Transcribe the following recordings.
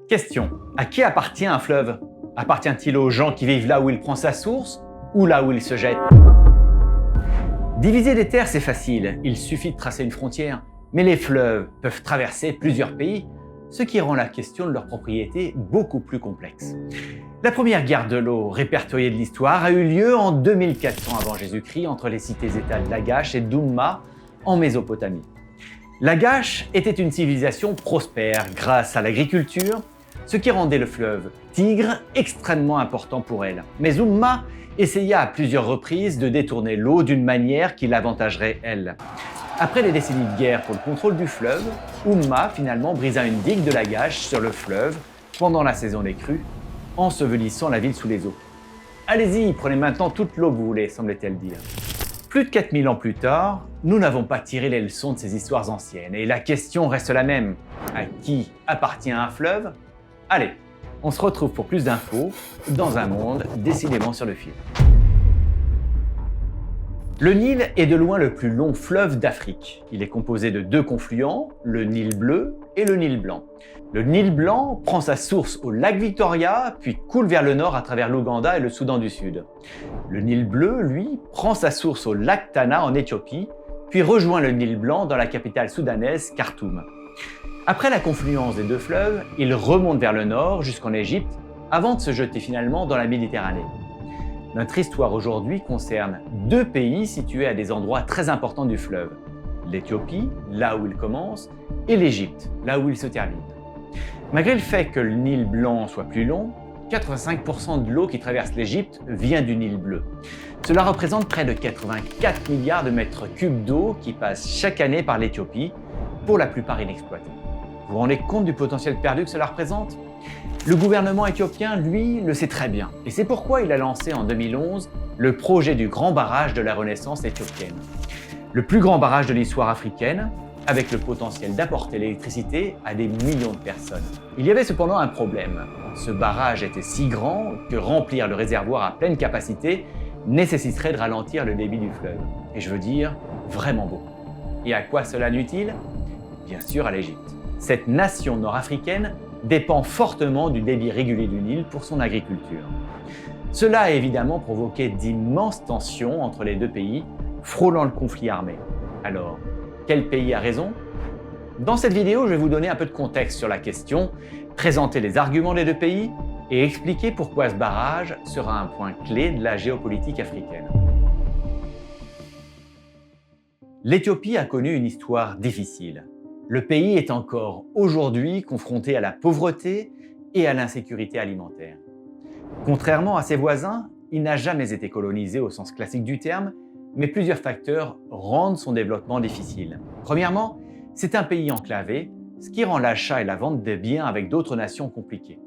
Question. À qui appartient un fleuve? Appartient-il aux gens qui vivent là où il prend sa source ou là où il se jette? Diviser des terres, c'est facile, il suffit de tracer une frontière. Mais les fleuves peuvent traverser plusieurs pays, ce qui rend la question de leur propriété beaucoup plus complexe. La première guerre de l'eau répertoriée de l'histoire a eu lieu en 2400 avant Jésus-Christ entre les cités-états de Lagash et d'Umma en Mésopotamie. Lagash était une civilisation prospère grâce à l'agriculture, ce qui rendait le fleuve Tigre extrêmement important pour elle. Mais Umma essaya à plusieurs reprises de détourner l'eau d'une manière qui l'avantagerait elle. Après des décennies de guerre pour le contrôle du fleuve, Umma finalement brisa une digue de Lagash sur le fleuve pendant la saison des crues, ensevelissant la ville sous les eaux. Allez-y, prenez maintenant toute l'eau que vous voulez, semblait-elle dire. Plus de 4000 ans plus tard, nous n'avons pas tiré les leçons de ces histoires anciennes et la question reste la même. À qui appartient un fleuve? Allez, on se retrouve pour plus d'infos dans un monde décidément sur le fil. Le Nil est de loin le plus long fleuve d'Afrique. Il est composé de deux confluents, le Nil bleu et le Nil blanc. Le Nil blanc prend sa source au lac Victoria, puis coule vers le nord à travers l'Ouganda et le Soudan du Sud. Le Nil bleu, lui, prend sa source au lac Tana en Éthiopie, puis rejoint le Nil blanc dans la capitale soudanaise, Khartoum. Après la confluence des deux fleuves, il remonte vers le nord jusqu'en Égypte, avant de se jeter finalement dans la Méditerranée. Notre histoire aujourd'hui concerne deux pays situés à des endroits très importants du fleuve. L'Éthiopie, là où il commence, et l'Égypte, là où il se termine. Malgré le fait que le Nil blanc soit plus long, 85% de l'eau qui traverse l'Égypte vient du Nil bleu. Cela représente près de 84 milliards de mètres cubes d'eau qui passent chaque année par l'Éthiopie, pour la plupart inexploités. Vous vous rendez compte du potentiel perdu que cela représente? Le gouvernement éthiopien, lui, le sait très bien. Et c'est pourquoi il a lancé en 2011 le projet du grand barrage de la Renaissance éthiopienne. Le plus grand barrage de l'histoire africaine, avec le potentiel d'apporter l'électricité à des millions de personnes. Il y avait cependant un problème. Ce barrage était si grand que remplir le réservoir à pleine capacité nécessiterait de ralentir le débit du fleuve. Et je veux dire, vraiment beaucoup. Et à quoi cela nuit-il? Bien sûr à l'Égypte. Cette nation nord-africaine dépend fortement du débit régulier du Nil pour son agriculture. Cela a évidemment provoqué d'immenses tensions entre les deux pays, frôlant le conflit armé. Alors, quel pays a raison? Dans cette vidéo, je vais vous donner un peu de contexte sur la question, présenter les arguments des deux pays et expliquer pourquoi ce barrage sera un point clé de la géopolitique africaine. L'Éthiopie a connu une histoire difficile. Le pays est encore aujourd'hui confronté à la pauvreté et à l'insécurité alimentaire. Contrairement à ses voisins, il n'a jamais été colonisé au sens classique du terme, mais plusieurs facteurs rendent son développement difficile. Premièrement, c'est un pays enclavé, ce qui rend l'achat et la vente des biens avec d'autres nations compliqués.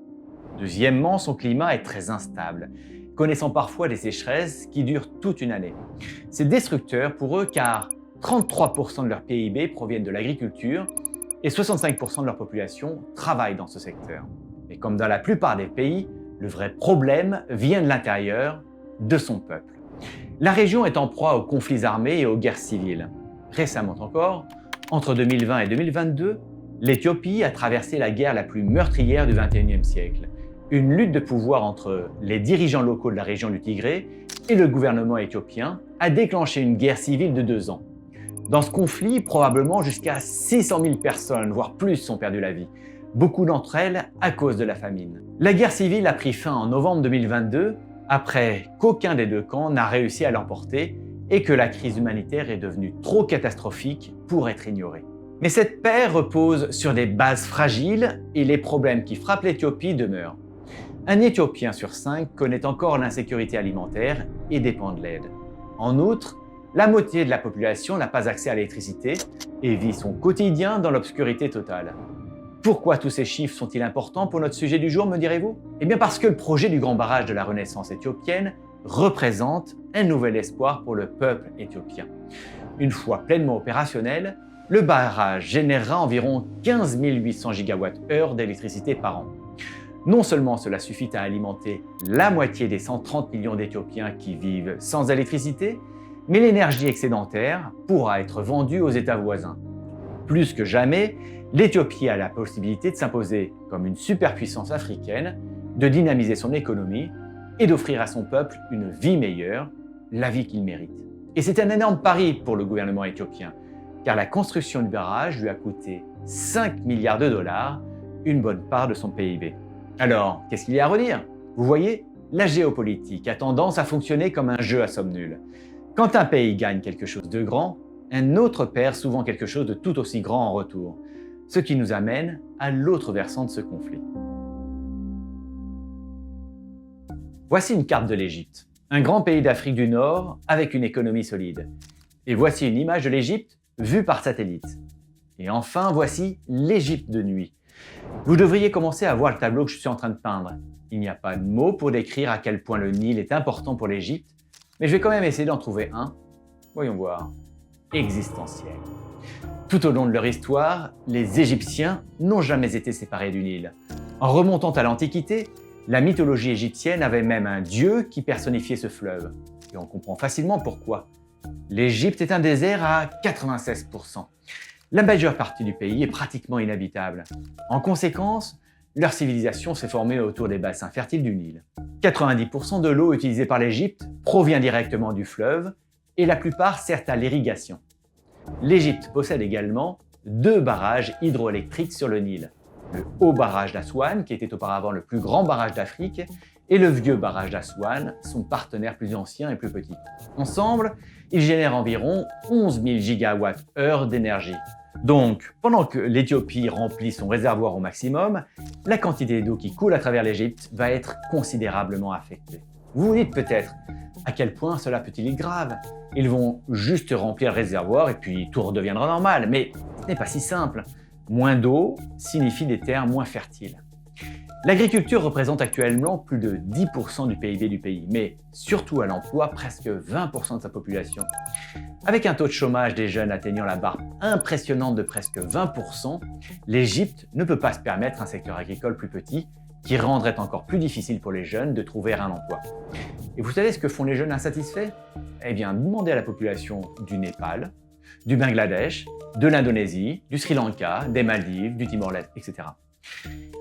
Deuxièmement, son climat est très instable, connaissant parfois des sécheresses qui durent toute une année. C'est destructeur pour eux car 33% de leur PIB proviennent de l'agriculture et 65% de leur population travaille dans ce secteur. Mais comme dans la plupart des pays, le vrai problème vient de l'intérieur, de son peuple. La région est en proie aux conflits armés et aux guerres civiles. Récemment encore, entre 2020 et 2022, l'Éthiopie a traversé la guerre la plus meurtrière du XXIe siècle. Une lutte de pouvoir entre les dirigeants locaux de la région du Tigré et le gouvernement éthiopien a déclenché une guerre civile de 2 ans. Dans ce conflit, probablement jusqu'à 600 000 personnes, voire plus, ont perdu la vie. Beaucoup d'entre elles à cause de la famine. La guerre civile a pris fin en novembre 2022, après qu'aucun des deux camps n'a réussi à l'emporter et que la crise humanitaire est devenue trop catastrophique pour être ignorée. Mais cette paix repose sur des bases fragiles et les problèmes qui frappent l'Éthiopie demeurent. Un Éthiopien sur 5 connaît encore l'insécurité alimentaire et dépend de l'aide. En outre, la moitié de la population n'a pas accès à l'électricité et vit son quotidien dans l'obscurité totale. Pourquoi tous ces chiffres sont-ils importants pour notre sujet du jour, me direz-vous? Eh bien parce que le projet du grand barrage de la Renaissance éthiopienne représente un nouvel espoir pour le peuple éthiopien. Une fois pleinement opérationnel, le barrage générera environ 15 800 gigawattheures d'électricité par an. Non seulement cela suffit à alimenter la moitié des 130 millions d'Éthiopiens qui vivent sans électricité, mais l'énergie excédentaire pourra être vendue aux États voisins. Plus que jamais, l'Éthiopie a la possibilité de s'imposer comme une superpuissance africaine, de dynamiser son économie et d'offrir à son peuple une vie meilleure, la vie qu'il mérite. Et c'est un énorme pari pour le gouvernement éthiopien, car la construction du barrage lui a coûté 5 milliards de dollars, une bonne part de son PIB. Alors, qu'est-ce qu'il y a à redire? Vous voyez, la géopolitique a tendance à fonctionner comme un jeu à somme nulle. Quand un pays gagne quelque chose de grand, un autre perd souvent quelque chose de tout aussi grand en retour, ce qui nous amène à l'autre versant de ce conflit. Voici une carte de l'Égypte, un grand pays d'Afrique du Nord avec une économie solide. Et voici une image de l'Égypte vue par satellite. Et enfin, voici l'Égypte de nuit. Vous devriez commencer à voir le tableau que je suis en train de peindre. Il n'y a pas de mots pour décrire à quel point le Nil est important pour l'Égypte, mais je vais quand même essayer d'en trouver un. Voyons voir. Existentiel. Tout au long de leur histoire, les Égyptiens n'ont jamais été séparés du Nil. En remontant à l'Antiquité, la mythologie égyptienne avait même un dieu qui personnifiait ce fleuve. Et on comprend facilement pourquoi. L'Égypte est un désert à 96%. La majeure partie du pays est pratiquement inhabitable. En conséquence, leur civilisation s'est formée autour des bassins fertiles du Nil. 90% de l'eau utilisée par l'Égypte provient directement du fleuve et la plupart sert à l'irrigation. L'Égypte possède également 2 barrages hydroélectriques sur le Nil. Le haut barrage d'Aswan, qui était auparavant le plus grand barrage d'Afrique, et le vieux barrage d'Aswan, son partenaire plus ancien et plus petit. Ensemble, ils génèrent environ 11 000 gigawatts-heure d'énergie. Donc, pendant que l'Éthiopie remplit son réservoir au maximum, la quantité d'eau qui coule à travers l'Égypte va être considérablement affectée. Vous vous dites peut-être, à quel point cela peut-il être grave? Ils vont juste remplir le réservoir et puis tout redeviendra normal. Mais ce n'est pas si simple. Moins d'eau signifie des terres moins fertiles. L'agriculture représente actuellement plus de 10% du PIB du pays, mais surtout à l'emploi presque 20% de sa population. Avec un taux de chômage des jeunes atteignant la barre impressionnante de presque 20%, l'Égypte ne peut pas se permettre un secteur agricole plus petit qui rendrait encore plus difficile pour les jeunes de trouver un emploi. Et vous savez ce que font les jeunes insatisfaits? Eh bien, demandez à la population du Népal, du Bangladesh, de l'Indonésie, du Sri Lanka, des Maldives, du Timor-Leste, etc.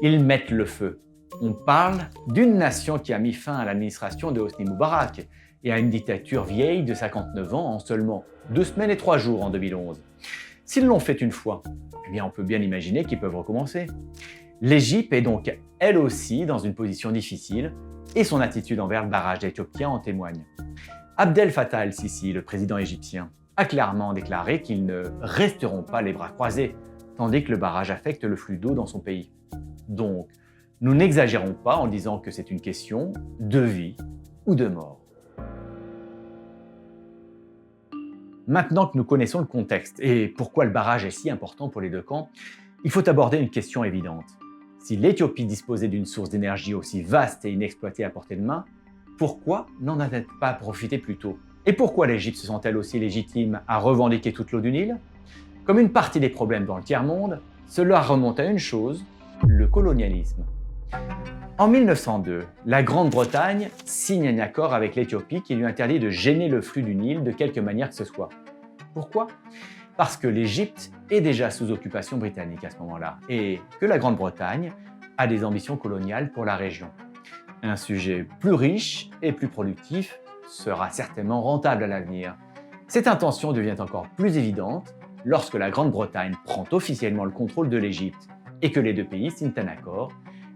Ils mettent le feu. On parle d'une nation qui a mis fin à l'administration de Hosni Moubarak et à une dictature vieille de 59 ans en seulement 2 semaines et 3 jours en 2011. S'ils l'ont fait une fois, eh bien on peut bien imaginer qu'ils peuvent recommencer. L'Égypte est donc elle aussi dans une position difficile et son attitude envers le barrage éthiopien en témoigne. Abdel Fattah el-Sisi, le président égyptien, a clairement déclaré qu'ils ne resteront pas les bras croisés, tandis que le barrage affecte le flux d'eau dans son pays. Donc, nous n'exagérons pas en disant que c'est une question de vie ou de mort. Maintenant que nous connaissons le contexte et pourquoi le barrage est si important pour les deux camps, il faut aborder une question évidente. Si l'Éthiopie disposait d'une source d'énergie aussi vaste et inexploitée à portée de main, pourquoi n'en a-t-elle pas profité plus tôt? Et pourquoi l'Égypte se sent-elle aussi légitime à revendiquer toute l'eau du Nil? Comme une partie des problèmes dans le tiers-monde, cela remonte à une chose, le colonialisme. En 1902, la Grande-Bretagne signe un accord avec l'Éthiopie qui lui interdit de gêner le flux du Nil de quelque manière que ce soit. Pourquoi? Parce que l'Égypte est déjà sous occupation britannique à ce moment-là et que la Grande-Bretagne a des ambitions coloniales pour la région. Un sujet plus riche et plus productif sera certainement rentable à l'avenir. Cette intention devient encore plus évidente lorsque la Grande-Bretagne prend officiellement le contrôle de l'Égypte et que les deux pays signent un accord,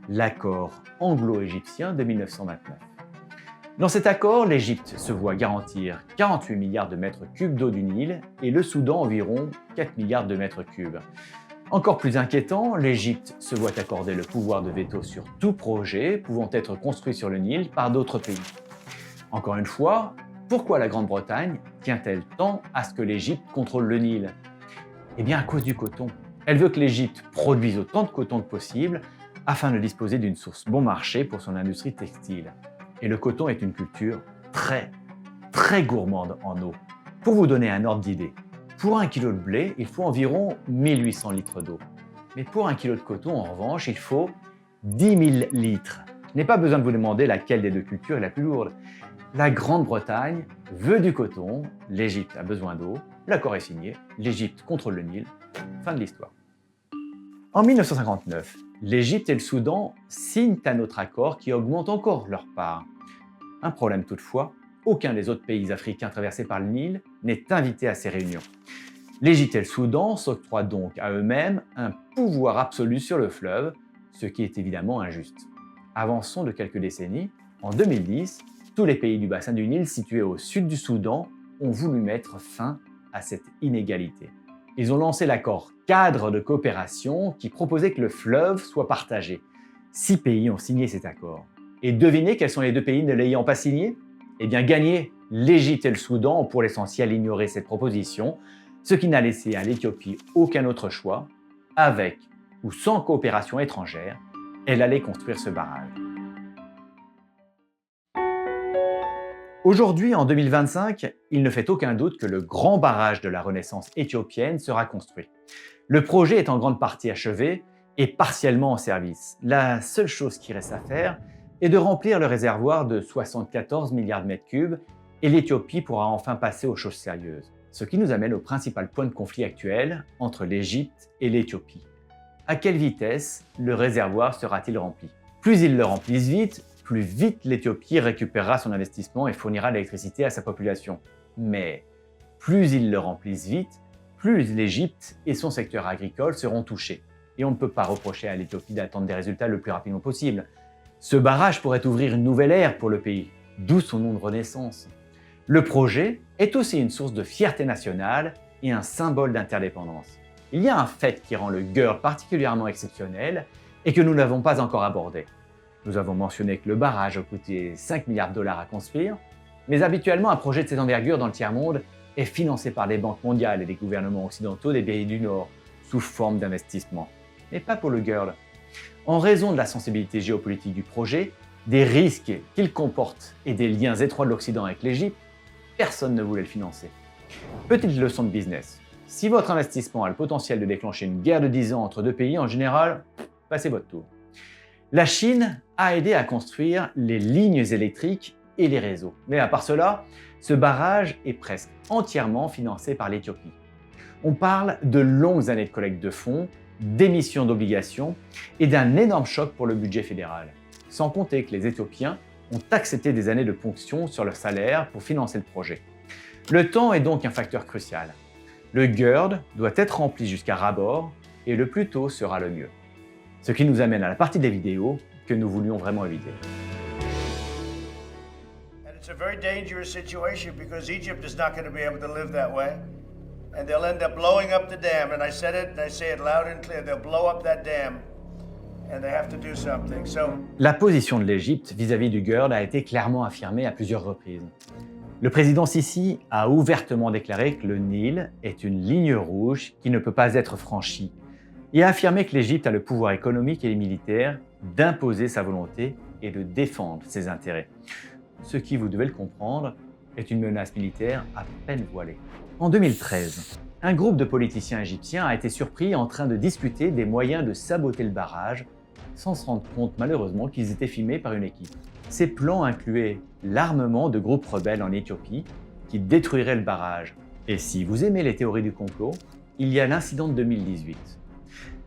l'accord anglo-égyptien de 1929. Dans cet accord, l'Égypte se voit garantir 48 milliards de mètres cubes d'eau du Nil et le Soudan environ 4 milliards de mètres cubes. Encore plus inquiétant, l'Égypte se voit accorder le pouvoir de veto sur tout projet pouvant être construit sur le Nil par d'autres pays. Encore une fois, pourquoi la Grande-Bretagne tient-elle tant à ce que l'Égypte contrôle le Nil? Eh bien à cause du coton. Elle veut que l'Égypte produise autant de coton que possible afin de disposer d'une source bon marché pour son industrie textile. Et le coton est une culture très gourmande en eau. Pour vous donner un ordre d'idée, pour 1 kg de blé, il faut environ 1800 litres d'eau. Mais pour 1 kg de coton, en revanche, il faut 10 000 litres. Je n'ai pas besoin de vous demander laquelle des deux cultures est la plus lourde. La Grande-Bretagne veut du coton, l'Égypte a besoin d'eau, l'accord est signé, l'Égypte contrôle le Nil, fin de l'histoire. En 1959, l'Égypte et le Soudan signent un autre accord qui augmente encore leur part. Un problème toutefois, aucun des autres pays africains traversés par le Nil n'est invité à ces réunions. L'Égypte et le Soudan s'octroient donc à eux-mêmes un pouvoir absolu sur le fleuve, ce qui est évidemment injuste. Avançons de quelques décennies. En 2010, tous les pays du bassin du Nil situés au sud du Soudan ont voulu mettre fin à cette inégalité. Ils ont lancé l'accord cadre de coopération qui proposait que le fleuve soit partagé. 6 pays ont signé cet accord. Et devinez quels sont les 2 pays ne l'ayant pas signé ? Eh bien, gagné, l'Égypte et le Soudan ont pour l'essentiel ignoré cette proposition, ce qui n'a laissé à l'Éthiopie aucun autre choix. Avec ou sans coopération étrangère, elle allait construire ce barrage. Aujourd'hui, en 2025, il ne fait aucun doute que le grand barrage de la Renaissance éthiopienne sera construit. Le projet est en grande partie achevé et partiellement en service. La seule chose qui reste à faire est de remplir le réservoir de 74 milliards de mètres cubes et l'Éthiopie pourra enfin passer aux choses sérieuses. Ce qui nous amène au principal point de conflit actuel entre l'Égypte et l'Éthiopie. À quelle vitesse le réservoir sera-t-il rempli ? Plus ils le remplissent vite, plus vite l'Éthiopie récupérera son investissement et fournira l'électricité à sa population. Mais plus ils le remplissent vite, plus l'Égypte et son secteur agricole seront touchés. Et on ne peut pas reprocher à l'Éthiopie d'attendre des résultats le plus rapidement possible. Ce barrage pourrait ouvrir une nouvelle ère pour le pays, d'où son nom de Renaissance. Le projet est aussi une source de fierté nationale et un symbole d'interdépendance. Il y a un fait qui rend le GERD particulièrement exceptionnel et que nous n'avons pas encore abordé. Nous avons mentionné que le barrage a coûté 5 milliards de dollars à construire, mais habituellement un projet de cette envergure dans le tiers-monde est financé par les banques mondiales et les gouvernements occidentaux des pays du Nord sous forme d'investissement. Mais pas pour le GERD. En raison de la sensibilité géopolitique du projet, des risques qu'il comporte et des liens étroits de l'Occident avec l'Égypte, personne ne voulait le financer. Petite leçon de business. Si votre investissement a le potentiel de déclencher une guerre de 10 ans entre 2 pays, en général, passez votre tour. La Chine a aidé à construire les lignes électriques et les réseaux. Mais à part cela, ce barrage est presque entièrement financé par l'Éthiopie. On parle de longues années de collecte de fonds, d'émissions d'obligations et d'un énorme choc pour le budget fédéral. Sans compter que les Éthiopiens ont accepté des années de ponction sur leur salaire pour financer le projet. Le temps est donc un facteur crucial. Le GERD doit être rempli jusqu'à ras-bord et le plus tôt sera le mieux. Ce qui nous amène à la partie des vidéos que nous voulions vraiment éviter. And it's a very dangerous situation because Egypt is not going to be able to live that way. And they'll end up blowing up the dam. And I said it, and I say it loud and clear. They'll blow up that dam. And they have to do something. La position de l'Égypte vis-à-vis du GERD a été clairement affirmée à plusieurs reprises. Le président Sisi a ouvertement déclaré que le Nil est une ligne rouge qui ne peut pas être franchie et a affirmé que l'Égypte a le pouvoir économique et militaire d'imposer sa volonté et de défendre ses intérêts. Ce qui, vous devez le comprendre, est une menace militaire à peine voilée. En 2013, un groupe de politiciens égyptiens a été surpris en train de discuter des moyens de saboter le barrage sans se rendre compte malheureusement qu'ils étaient filmés par une équipe. Ces plans incluaient l'armement de groupes rebelles en Éthiopie qui détruiraient le barrage. Et si vous aimez les théories du complot, il y a l'incident de 2018.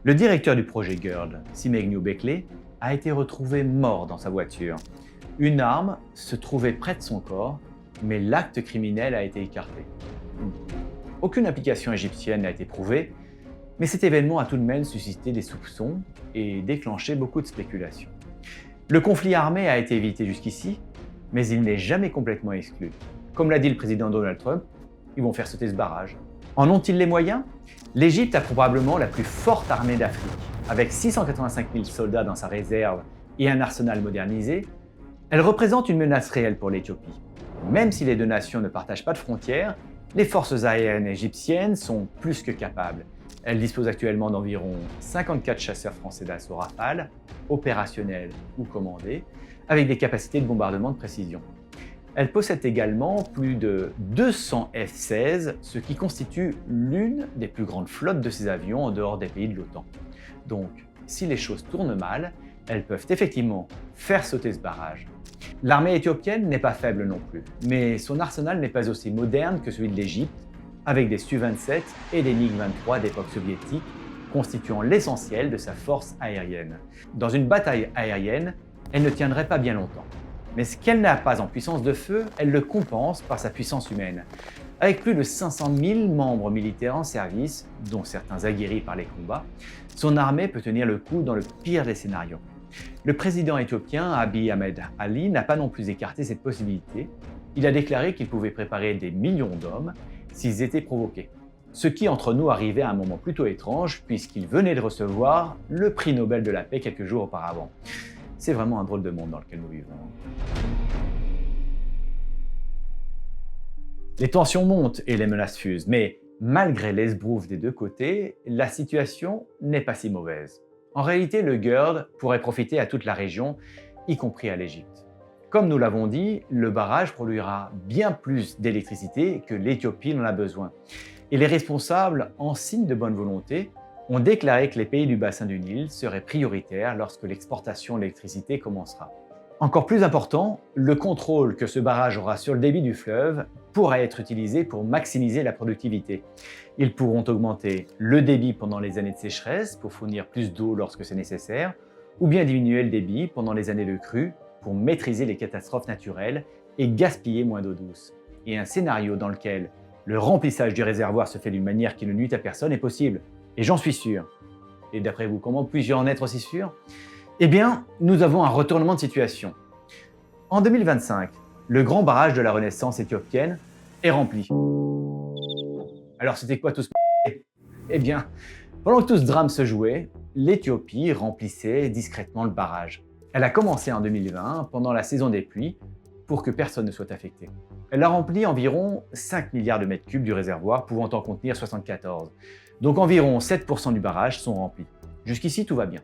Le directeur du projet GERD, Simegnew Bekele, a été retrouvé mort dans sa voiture. Une arme se trouvait près de son corps, mais l'acte criminel a été écarté. Aucune implication égyptienne n'a été prouvée, mais cet événement a tout de même suscité des soupçons et déclenché beaucoup de spéculations. Le conflit armé a été évité jusqu'ici, mais il n'est jamais complètement exclu. Comme l'a dit le président Donald Trump, ils vont faire sauter ce barrage. En ont-ils les moyens ? L'Égypte a probablement la plus forte armée d'Afrique. Avec 685 000 soldats dans sa réserve et un arsenal modernisé, elle représente une menace réelle pour l'Éthiopie. Même si les deux nations ne partagent pas de frontières, les forces aériennes égyptiennes sont plus que capables. Elles disposent actuellement d'environ 54 chasseurs français d'assaut Rafale, opérationnels ou commandés, avec des capacités de bombardement de précision. Elle possède également plus de 200 F-16, ce qui constitue l'une des plus grandes flottes de ces avions en dehors des pays de l'OTAN. Donc, si les choses tournent mal, elles peuvent effectivement faire sauter ce barrage. L'armée éthiopienne n'est pas faible non plus, mais son arsenal n'est pas aussi moderne que celui de l'Égypte, avec des Su-27 et des MiG-23 d'époque soviétique, constituant l'essentiel de sa force aérienne. Dans une bataille aérienne, elle ne tiendrait pas bien longtemps. Mais ce qu'elle n'a pas en puissance de feu, elle le compense par sa puissance humaine. Avec plus de 500 000 membres militaires en service, dont certains aguerris par les combats, son armée peut tenir le coup dans le pire des scénarios. Le président éthiopien Abiy Ahmed Ali n'a pas non plus écarté cette possibilité. Il a déclaré qu'il pouvait préparer des millions d'hommes s'ils étaient provoqués. Ce qui, entre nous, arrivait à un moment plutôt étrange, puisqu'il venait de recevoir le prix Nobel de la paix quelques jours auparavant. C'est vraiment un drôle de monde dans lequel nous vivons. Les tensions montent et les menaces fusent, mais malgré l'esbrouffe des deux côtés, la situation n'est pas si mauvaise. En réalité, le GERD pourrait profiter à toute la région, y compris à l'Égypte. Comme nous l'avons dit, le barrage produira bien plus d'électricité que l'Éthiopie n'en a besoin. Et les responsables, en signe de bonne volonté, ont déclaré que les pays du bassin du Nil seraient prioritaires lorsque l'exportation d'électricité commencera. Encore plus important, le contrôle que ce barrage aura sur le débit du fleuve pourra être utilisé pour maximiser la productivité. Ils pourront augmenter le débit pendant les années de sécheresse pour fournir plus d'eau lorsque c'est nécessaire, ou bien diminuer le débit pendant les années de crue pour maîtriser les catastrophes naturelles et gaspiller moins d'eau douce. Et un scénario dans lequel le remplissage du réservoir se fait d'une manière qui ne nuit à personne est possible. Et j'en suis sûr. Et d'après vous, comment puis-je en être aussi sûr ? Eh bien, nous avons un retournement de situation. En 2025, le grand barrage de la Renaissance éthiopienne est rempli. Alors c'était quoi tout ce Eh bien, pendant que tout ce drame se jouait, l'Éthiopie remplissait discrètement le barrage. Elle a commencé en 2020, pendant la saison des pluies, pour que personne ne soit affecté. Elle a rempli environ 5 milliards de mètres cubes du réservoir, pouvant en contenir 74. Donc environ 7% du barrage sont remplis. Jusqu'ici, tout va bien.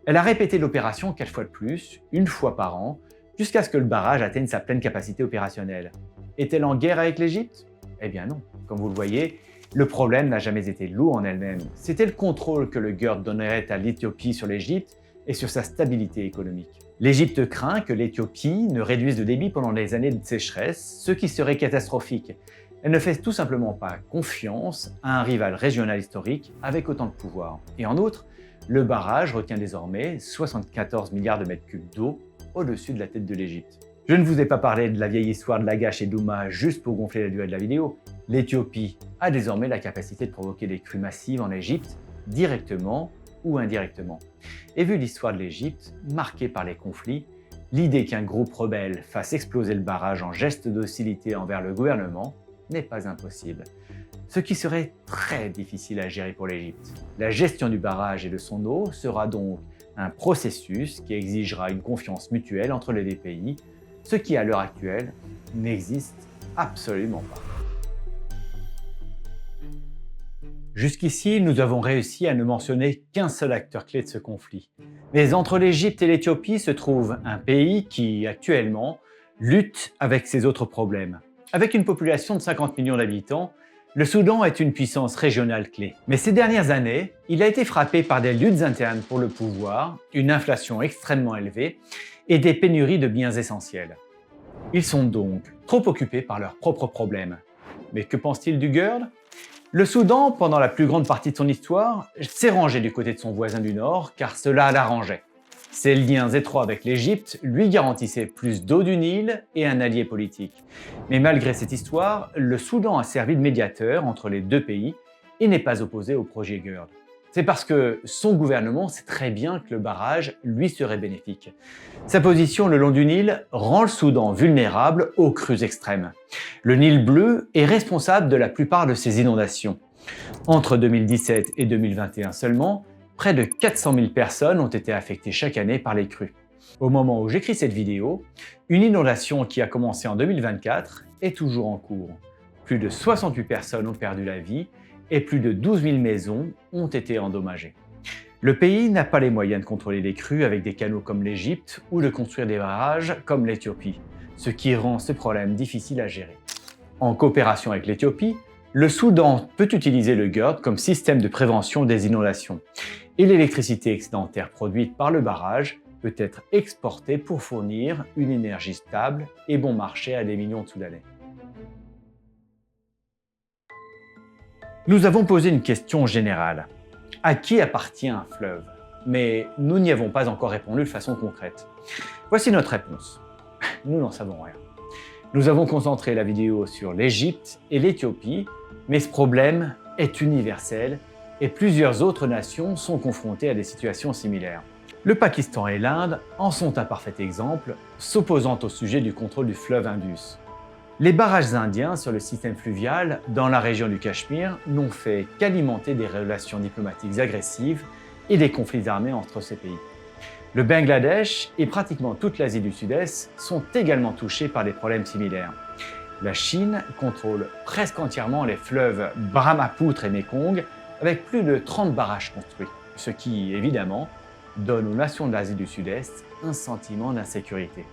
Elle a répété l'opération 4 fois de plus, une fois par an, jusqu'à ce que le barrage atteigne sa pleine capacité opérationnelle. Est-elle en guerre avec l'Égypte ? Eh bien non. Comme vous le voyez, le problème n'a jamais été l'eau en elle-même. C'était le contrôle que le GERD donnerait à l'Éthiopie sur l'Égypte et sur sa stabilité économique. L'Égypte craint que l'Éthiopie ne réduise le débit pendant les années de sécheresse, ce qui serait catastrophique. Elle ne fait tout simplement pas confiance à un rival régional historique avec autant de pouvoir. Et en outre, le barrage retient désormais 74 milliards de mètres cubes d'eau au-dessus de la tête de l'Égypte. Je ne vous ai pas parlé de la vieille histoire de Lagash et Douma juste pour gonfler la durée de la vidéo. L'Éthiopie a désormais la capacité de provoquer des crues massives en Égypte, directement ou indirectement. Et vu l'histoire de l'Égypte, marquée par les conflits, l'idée qu'un groupe rebelle fasse exploser le barrage en geste d'hostilité envers le gouvernement n'est pas impossible. Ce qui serait très difficile à gérer pour l'Égypte. La gestion du barrage et de son eau sera donc un processus qui exigera une confiance mutuelle entre les deux pays, ce qui à l'heure actuelle n'existe absolument pas. Jusqu'ici, nous avons réussi à ne mentionner qu'un seul acteur clé de ce conflit. Mais entre l'Égypte et l'Éthiopie se trouve un pays qui, actuellement, lutte avec ses autres problèmes. Avec une population de 50 millions d'habitants, le Soudan est une puissance régionale clé. Mais ces dernières années, il a été frappé par des luttes internes pour le pouvoir, une inflation extrêmement élevée et des pénuries de biens essentiels. Ils sont donc trop occupés par leurs propres problèmes. Mais que pense-t-il du GERD ? Le Soudan, pendant la plus grande partie de son histoire, s'est rangé du côté de son voisin du Nord car cela l'arrangeait. Ses liens étroits avec l'Égypte lui garantissaient plus d'eau du Nil et un allié politique. Mais malgré cette histoire, le Soudan a servi de médiateur entre les deux pays et n'est pas opposé au projet GERD. C'est parce que son gouvernement sait très bien que le barrage lui serait bénéfique. Sa position le long du Nil rend le Soudan vulnérable aux crues extrêmes. Le Nil bleu est responsable de la plupart de ces inondations. Entre 2017 et 2021 seulement, près de 400 000 personnes ont été affectées chaque année par les crues. Au moment où j'écris cette vidéo, une inondation qui a commencé en 2024 est toujours en cours. Plus de 68 personnes ont perdu la vie et plus de 12 000 maisons ont été endommagées. Le pays n'a pas les moyens de contrôler les crues avec des canaux comme l'Égypte ou de construire des barrages comme l'Éthiopie, ce qui rend ce problème difficile à gérer. En coopération avec l'Éthiopie, le Soudan peut utiliser le GERD comme système de prévention des inondations et l'électricité excédentaire produite par le barrage peut être exportée pour fournir une énergie stable et bon marché à des millions de Soudanais. Nous avons posé une question générale. À qui appartient un fleuve? Mais nous n'y avons pas encore répondu de façon concrète. Voici notre réponse. Nous n'en savons rien. Nous avons concentré la vidéo sur l'Égypte et l'Éthiopie, mais ce problème est universel et plusieurs autres nations sont confrontées à des situations similaires. Le Pakistan et l'Inde en sont un parfait exemple, s'opposant au sujet du contrôle du fleuve Indus. Les barrages indiens sur le système fluvial dans la région du Cachemire n'ont fait qu'alimenter des relations diplomatiques agressives et des conflits armés entre ces pays. Le Bangladesh et pratiquement toute l'Asie du Sud-Est sont également touchés par des problèmes similaires. La Chine contrôle presque entièrement les fleuves Brahmapoutre et Mekong avec plus de 30 barrages construits, ce qui, évidemment, donne aux nations de l'Asie du Sud-Est un sentiment d'insécurité.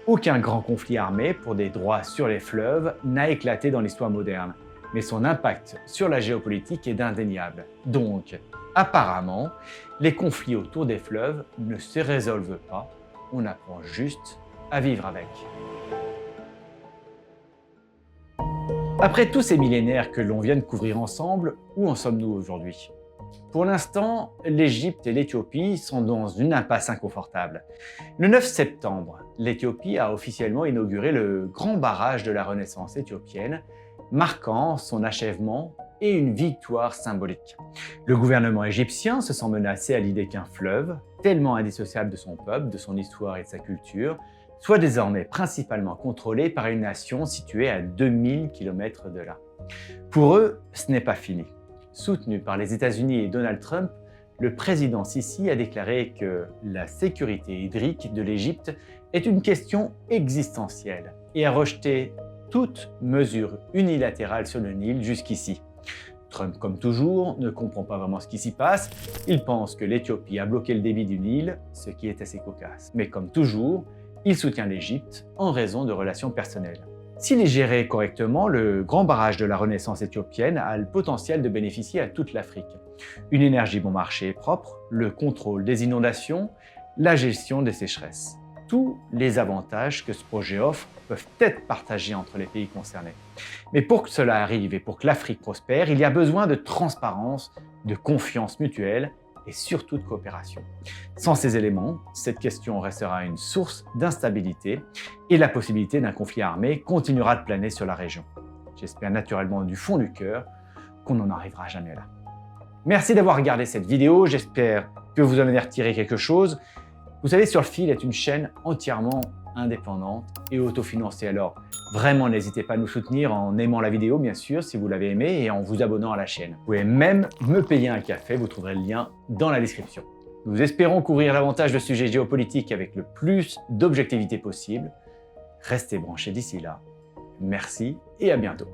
Aucun grand conflit armé pour des droits sur les fleuves n'a éclaté dans l'histoire moderne, mais son impact sur la géopolitique est indéniable. Donc, apparemment, les conflits autour des fleuves ne se résolvent pas, on apprend juste à vivre avec. Après tous ces millénaires que l'on vient de couvrir ensemble, où en sommes-nous aujourd'hui? Pour l'instant, l'Égypte et l'Éthiopie sont dans une impasse inconfortable. Le 9 septembre, l'Éthiopie a officiellement inauguré le grand barrage de la Renaissance éthiopienne, marquant son achèvement et une victoire symbolique. Le gouvernement égyptien se sent menacé à l'idée qu'un fleuve, tellement indissociable de son peuple, de son histoire et de sa culture, soit désormais principalement contrôlé par une nation située à 2000 km de là. Pour eux, ce n'est pas fini. Soutenu par les États-Unis et Donald Trump, le président Sisi a déclaré que la sécurité hydrique de l'Égypte est une question existentielle et a rejeté toute mesure unilatérale sur le Nil jusqu'ici. Trump, comme toujours, ne comprend pas vraiment ce qui s'y passe. Il pense que l'Éthiopie a bloqué le débit du Nil, ce qui est assez cocasse. Mais comme toujours, il soutient l'Égypte en raison de relations personnelles. S'il est géré correctement, le grand barrage de la Renaissance éthiopienne a le potentiel de bénéficier à toute l'Afrique. Une énergie bon marché et propre, le contrôle des inondations, la gestion des sécheresses. Tous les avantages que ce projet offre peuvent être partagés entre les pays concernés. Mais pour que cela arrive et pour que l'Afrique prospère, il y a besoin de transparence, de confiance mutuelle et surtout de coopération. Sans ces éléments, cette question restera une source d'instabilité et la possibilité d'un conflit armé continuera de planer sur la région. J'espère naturellement du fond du cœur qu'on n'en arrivera jamais là. Merci d'avoir regardé cette vidéo, j'espère que vous en avez retiré quelque chose. Vous savez, Sur le Fil est une chaîne entièrement indépendante et autofinancée. Alors, vraiment, n'hésitez pas à nous soutenir en aimant la vidéo, bien sûr, si vous l'avez aimée, et en vous abonnant à la chaîne. Vous pouvez même me payer un café, vous trouverez le lien dans la description. Nous espérons couvrir davantage de sujets géopolitiques avec le plus d'objectivité possible. Restez branchés d'ici là. Merci et à bientôt.